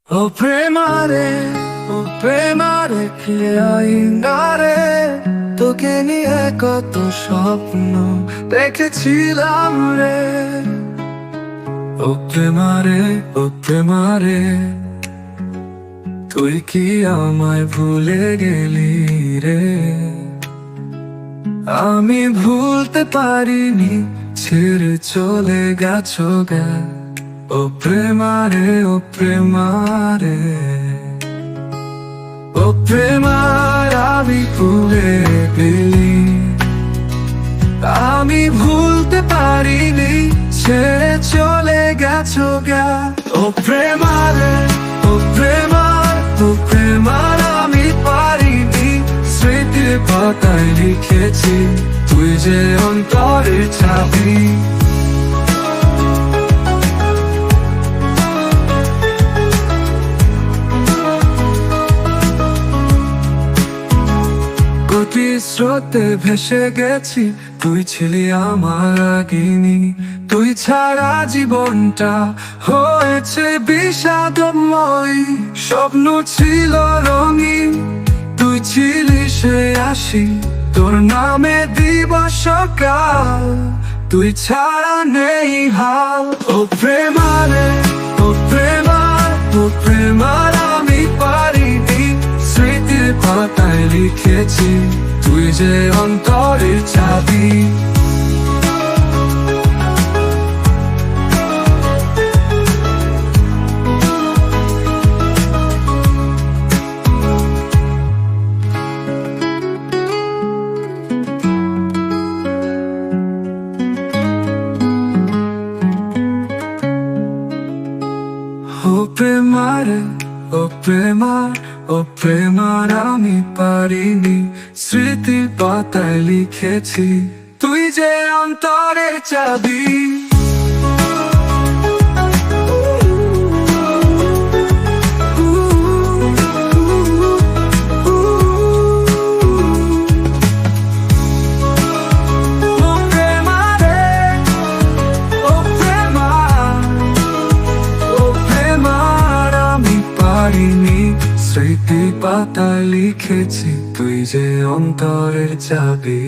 ও প্রেমারে, ও প্রেমারে কে আইনারে, তোকে নিয়ে কত স্বপ্ন দেখেছিলাম রে। ও প্রেমারে, ও প্রেমারে, তুই কি আমায় ভুলে গেলি রে? আমি ভুলতে পারিনি, ছেড়ে চলে গেছো গা। ও প্রেমারে, ও প্রেমারে, ও প্রেমার আমি ভুলে গেলি। আমি ভুলতে পারিনি, ছেড়ে চলে গেছো গা। ও প্রেমারে, ও প্রেমার, ও প্রেমার আমি পারিনি। স্মৃতির পাতায় লিখেছি, তুই যে অন্তরের চাবি। গতি স্রোতে ভেসে গেছি, তুই ছিলি আমার রাগিনী। তুই ছাড়া জীবনটা হয়েছে বিষাদময়। স্বপ্ন ছিল রঙিন, তুই ছিলি সে আসি, তোর নামে দিবস সকাল। তুই ছাড়া নেই হাল। ও প্রেমারে, ও প্রেমার, ও প্রেমার আমি পারিনি। স্মৃতির পাতায় লিখেছি, তুই যে অন্তরের চাবি। ও প্রেমারে, ও প্রেমার, ও প্রেমার আমি পারিনি। স্মৃতির পাতায় লিখেছি, তুই যে অন্তরের চাবি। স্মৃতি পাতায় লিখেছি, তুই যে অন্তরের চাবি।